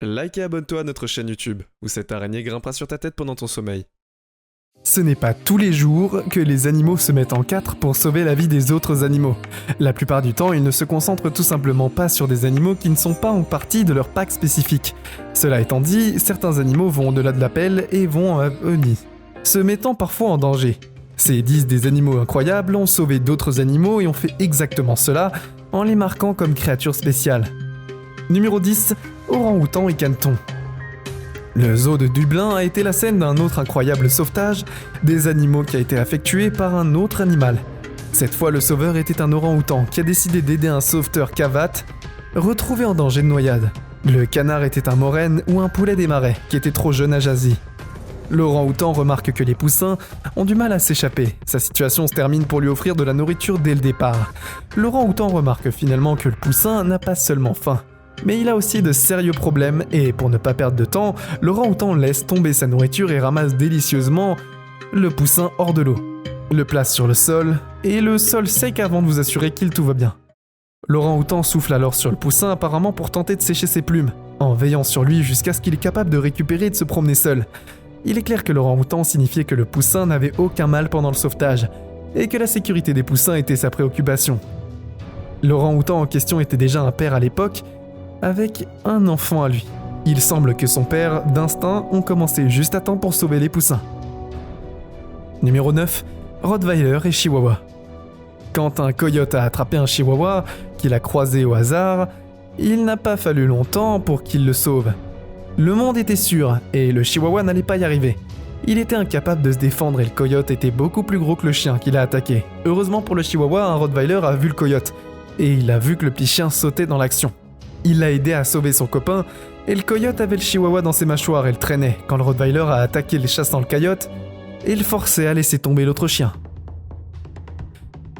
Like et abonne-toi à notre chaîne YouTube, où cette araignée grimpera sur ta tête pendant ton sommeil. Ce n'est pas tous les jours que les animaux se mettent en quatre pour sauver la vie des autres animaux. La plupart du temps, ils ne se concentrent tout simplement pas sur des animaux qui ne sont pas en partie de leur pack spécifique. Cela étant dit, certains animaux vont au-delà de l'appel et vont à nid, se mettant parfois en danger. Ces 10 des animaux incroyables ont sauvé d'autres animaux et ont fait exactement cela en les marquant comme créatures spéciales. Numéro 10, orang-outan et caneton. Le zoo de Dublin a été la scène d'un autre incroyable sauvetage des animaux qui a été effectué par un autre animal. Cette fois, le sauveur était un orang-outan qui a décidé d'aider un sauveteur cavate retrouvé en danger de noyade. Le canard était un morène ou un poulet des marais qui était trop jeune à jaser. L'orang-outan remarque que les poussins ont du mal à s'échapper. Sa situation se termine pour lui offrir de la nourriture dès le départ. L'orang-outan remarque finalement que le poussin n'a pas seulement faim, mais il a aussi de sérieux problèmes et pour ne pas perdre de temps, l'orang-outan laisse tomber sa nourriture et ramasse délicieusement le poussin hors de l'eau. Le place sur le sol et le sol sec avant de vous assurer qu'il tout va bien. L'orang-outan souffle alors sur le poussin apparemment pour tenter de sécher ses plumes, en veillant sur lui jusqu'à ce qu'il est capable de récupérer et de se promener seul. Il est clair que l'orang-outan signifiait que le poussin n'avait aucun mal pendant le sauvetage, et que la sécurité des poussins était sa préoccupation. L'orang-outan en question était déjà un père à l'époque, avec un enfant à lui. Il semble que son père, d'instinct, ont commencé juste à temps pour sauver les poussins. Numéro 9, Rottweiler et Chihuahua. Quand un coyote a attrapé un chihuahua, qu'il a croisé au hasard, il n'a pas fallu longtemps pour qu'il le sauve. Le monde était sûr, et le chihuahua n'allait pas y arriver. Il était incapable de se défendre et le coyote était beaucoup plus gros que le chien qui l'a attaqué. Heureusement pour le chihuahua, un Rottweiler a vu le coyote, et il a vu que le petit chien sautait dans l'action. Il l'a aidé à sauver son copain, et le coyote avait le chihuahua dans ses mâchoires et le traînait quand le Rottweiler a attaqué les chassant le coyote et le forçait à laisser tomber l'autre chien.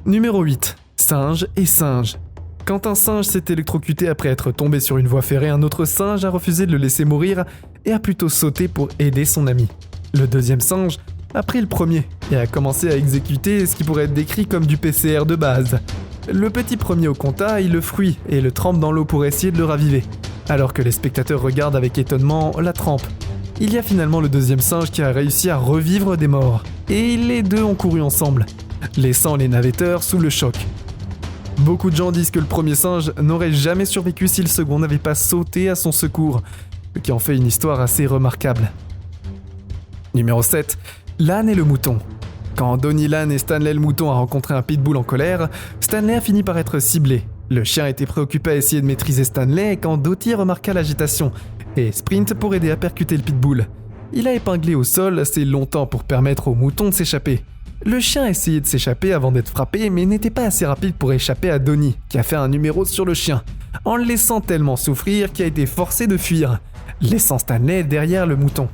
Numéro 8. Singe et singe. Quand un singe s'est électrocuté après être tombé sur une voie ferrée, un autre singe a refusé de le laisser mourir et a plutôt sauté pour aider son ami. Le deuxième singe a pris le premier et a commencé à exécuter ce qui pourrait être décrit comme du PCR de base. Le petit premier au compta, il le fruit et le trempe dans l'eau pour essayer de le raviver, alors que les spectateurs regardent avec étonnement la trempe. Il y a finalement le deuxième singe qui a réussi à revivre des morts, et les deux ont couru ensemble, laissant les navetteurs sous le choc. Beaucoup de gens disent que le premier singe n'aurait jamais survécu si le second n'avait pas sauté à son secours, ce qui en fait une histoire assez remarquable. Numéro 7. L'âne et le mouton. Quand Donnie l'âne et Stanley le mouton a rencontré un pitbull en colère, Stanley a fini par être ciblé. Le chien était préoccupé à essayer de maîtriser Stanley quand Dottie remarqua l'agitation et sprint pour aider à percuter le pitbull. Il a épinglé au sol assez longtemps pour permettre au mouton de s'échapper. Le chien a essayé de s'échapper avant d'être frappé mais n'était pas assez rapide pour échapper à Donnie, qui a fait un numéro sur le chien, en le laissant tellement souffrir qu'il a été forcé de fuir, laissant Stanley derrière le mouton.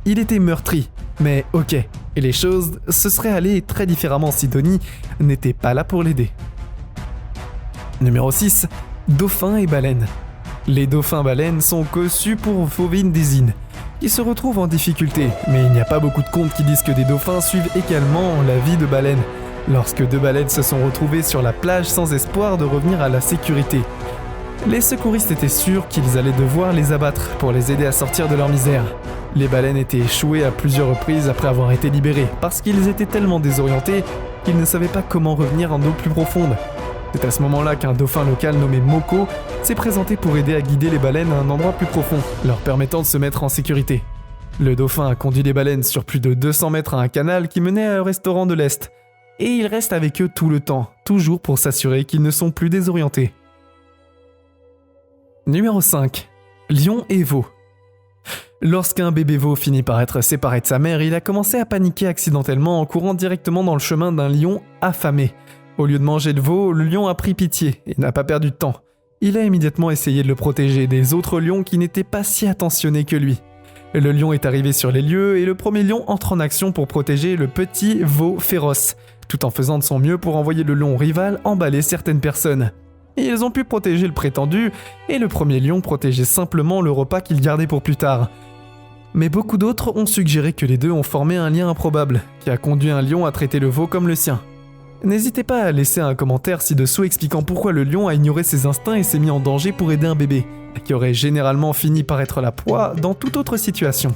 Il était meurtri, mais ok, et les choses se seraient allées très différemment si Donnie n'était pas là pour l'aider. Numéro 6. Dauphins et baleines. Les dauphins-baleines sont conçus pour sauver une désine, qui se retrouve en difficulté, mais il n'y a pas beaucoup de contes qui disent que des dauphins suivent également la vie de baleines, lorsque deux baleines se sont retrouvées sur la plage sans espoir de revenir à la sécurité. Les secouristes étaient sûrs qu'ils allaient devoir les abattre pour les aider à sortir de leur misère. Les baleines étaient échouées à plusieurs reprises après avoir été libérées, parce qu'ils étaient tellement désorientés qu'ils ne savaient pas comment revenir en eau plus profonde. C'est à ce moment-là qu'un dauphin local nommé Moko s'est présenté pour aider à guider les baleines à un endroit plus profond, leur permettant de se mettre en sécurité. Le dauphin a conduit les baleines sur plus de 200 mètres à un canal qui menait à un restaurant de l'Est, et il reste avec eux tout le temps, toujours pour s'assurer qu'ils ne sont plus désorientés. Numéro 5. Lion et veau. Lorsqu'un bébé veau finit par être séparé de sa mère, il a commencé à paniquer accidentellement en courant directement dans le chemin d'un lion affamé. Au lieu de manger le veau, le lion a pris pitié et n'a pas perdu de temps. Il a immédiatement essayé de le protéger des autres lions qui n'étaient pas si attentionnés que lui. Le lion est arrivé sur les lieux et le premier lion entre en action pour protéger le petit veau féroce, tout en faisant de son mieux pour envoyer le lion rival emballer certaines personnes. Ils ont pu protéger le prétendu et le premier lion protégeait simplement le repas qu'il gardait pour plus tard. Mais beaucoup d'autres ont suggéré que les deux ont formé un lien improbable qui a conduit un lion à traiter le veau comme le sien. N'hésitez pas à laisser un commentaire ci-dessous expliquant pourquoi le lion a ignoré ses instincts et s'est mis en danger pour aider un bébé, qui aurait généralement fini par être la proie dans toute autre situation.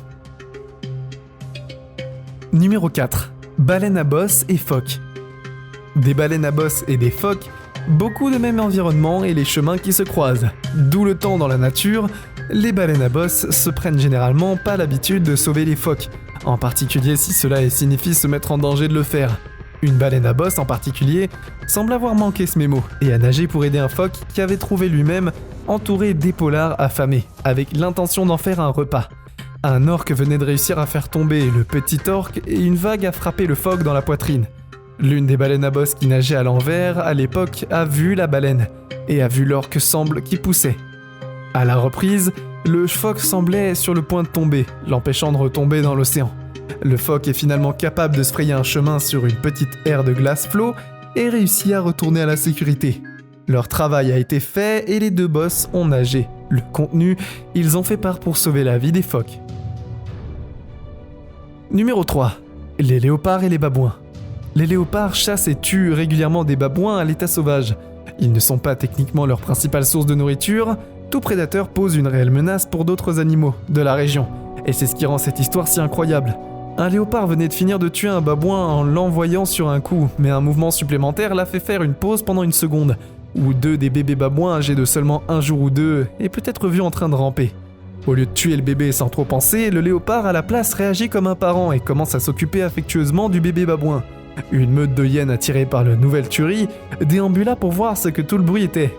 Numéro 4. Baleines à bosse et phoques. Des baleines à bosse et des phoques, beaucoup de même environnement et les chemins qui se croisent. D'où le temps dans la nature, les baleines à bosse se prennent généralement pas l'habitude de sauver les phoques, en particulier si cela signifie se mettre en danger de le faire. Une baleine à bosse en particulier semble avoir manqué ce mémo et a nagé pour aider un phoque qui avait trouvé lui-même entouré d'épaulards affamés, avec l'intention d'en faire un repas. Un orque venait de réussir à faire tomber le petit orque et une vague a frappé le phoque dans la poitrine. L'une des baleines à bosse qui nageait à l'envers à l'époque a vu la baleine et a vu l'orque semble qui poussait. À la reprise, le phoque semblait sur le point de tomber, l'empêchant de retomber dans l'océan. Le phoque est finalement capable de se frayer un chemin sur une petite aire de glace flot et réussit à retourner à la sécurité. Leur travail a été fait et les deux bosses ont nagé. Le contenu, ils ont fait part pour sauver la vie des phoques. Numéro 3. Les léopards et les babouins. Les léopards chassent et tuent régulièrement des babouins à l'état sauvage. Ils ne sont pas techniquement leur principale source de nourriture. Tout prédateur pose une réelle menace pour d'autres animaux de la région. Et c'est ce qui rend cette histoire si incroyable. Un léopard venait de finir de tuer un babouin en l'envoyant sur un coup, mais un mouvement supplémentaire l'a fait faire une pause pendant une seconde, où deux des bébés babouins âgés de seulement un jour ou deux est peut-être vu en train de ramper. Au lieu de tuer le bébé sans trop penser, le léopard à la place réagit comme un parent et commence à s'occuper affectueusement du bébé babouin. Une meute de hyènes attirée par la nouvelle tuerie déambula pour voir ce que tout le bruit était.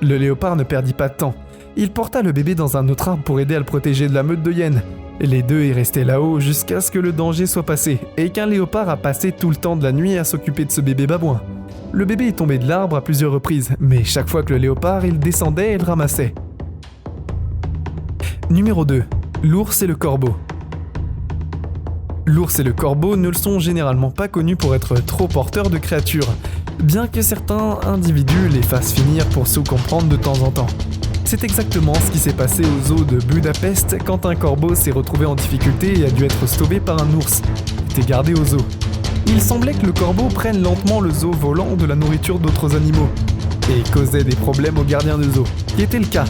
Le léopard ne perdit pas de temps. Il porta le bébé dans un autre arbre pour aider à le protéger de la meute de hyènes. Les deux y restaient là-haut jusqu'à ce que le danger soit passé et qu'un léopard a passé tout le temps de la nuit à s'occuper de ce bébé babouin. Le bébé est tombé de l'arbre à plusieurs reprises, mais chaque fois que le léopard il descendait et le ramassait. Numéro 2. L'ours et le corbeau. L'ours et le corbeau ne le sont généralement pas connus pour être trop porteurs de créatures, bien que certains individus les fassent finir pour se comprendre de temps en temps. C'est exactement ce qui s'est passé au zoo de Budapest quand un corbeau s'est retrouvé en difficulté et a dû être sauvé par un ours, qui était gardé au zoo. Il semblait que le corbeau prenne lentement le zoo volant de la nourriture d'autres animaux, et causait des problèmes aux gardiens de zoo, qui était le cas.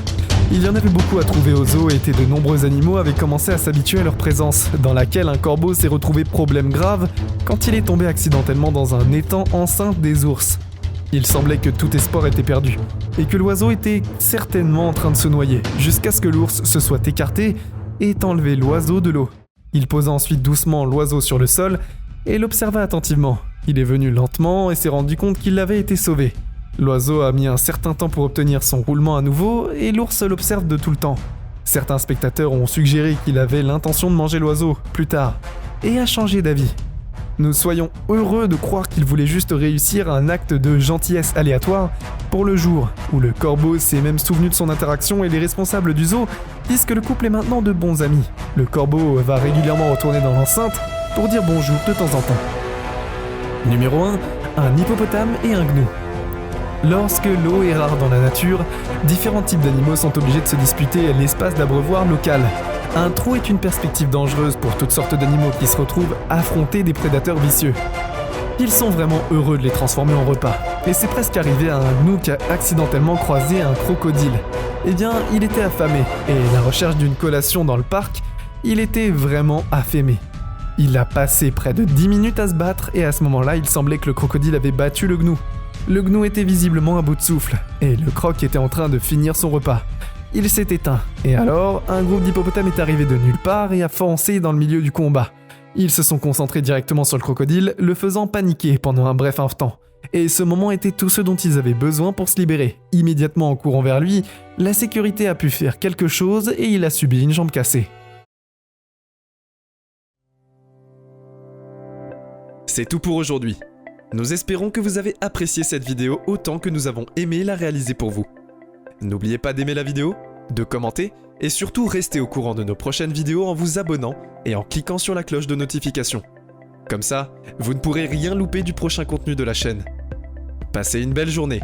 Il y en avait beaucoup à trouver au zoo et de nombreux animaux avaient commencé à s'habituer à leur présence, dans laquelle un corbeau s'est retrouvé problème grave quand il est tombé accidentellement dans un étang enceinte des ours. Il semblait que tout espoir était perdu, et que l'oiseau était certainement en train de se noyer, jusqu'à ce que l'ours se soit écarté et ait enlevé l'oiseau de l'eau. Il posa ensuite doucement l'oiseau sur le sol et l'observa attentivement. Il est venu lentement et s'est rendu compte qu'il avait été sauvé. L'oiseau a mis un certain temps pour obtenir son roulement à nouveau et l'ours l'observe de tout le temps. Certains spectateurs ont suggéré qu'il avait l'intention de manger l'oiseau plus tard et a changé d'avis. Nous soyons heureux de croire qu'il voulait juste réussir un acte de gentillesse aléatoire pour le jour où le corbeau s'est même souvenu de son interaction et les responsables du zoo disent que le couple est maintenant de bons amis. Le corbeau va régulièrement retourner dans l'enceinte pour dire bonjour de temps en temps. Numéro 1. Un hippopotame et un gnou. Lorsque l'eau est rare dans la nature, différents types d'animaux sont obligés de se disputer l'espace d'abreuvoir local. Un trou est une perspective dangereuse pour toutes sortes d'animaux qui se retrouvent affrontés des prédateurs vicieux. Ils sont vraiment heureux de les transformer en repas, et c'est presque arrivé à un gnou qui a accidentellement croisé un crocodile. Eh bien, il était affamé, et à la recherche d'une collation dans le parc, il était vraiment affamé. Il a passé près de 10 minutes à se battre, et à ce moment-là, il semblait que le crocodile avait battu le gnou. Le gnou était visiblement à bout de souffle, et le croc était en train de finir son repas. Il s'est éteint, et alors, un groupe d'hippopotames est arrivé de nulle part et a foncé dans le milieu du combat. Ils se sont concentrés directement sur le crocodile, le faisant paniquer pendant un bref instant. Et ce moment était tout ce dont ils avaient besoin pour se libérer. Immédiatement en courant vers lui, la sécurité a pu faire quelque chose et il a subi une jambe cassée. C'est tout pour aujourd'hui. Nous espérons que vous avez apprécié cette vidéo autant que nous avons aimé la réaliser pour vous. N'oubliez pas d'aimer la vidéo, de commenter et surtout restez au courant de nos prochaines vidéos en vous abonnant et en cliquant sur la cloche de notification. Comme ça, vous ne pourrez rien louper du prochain contenu de la chaîne. Passez une belle journée.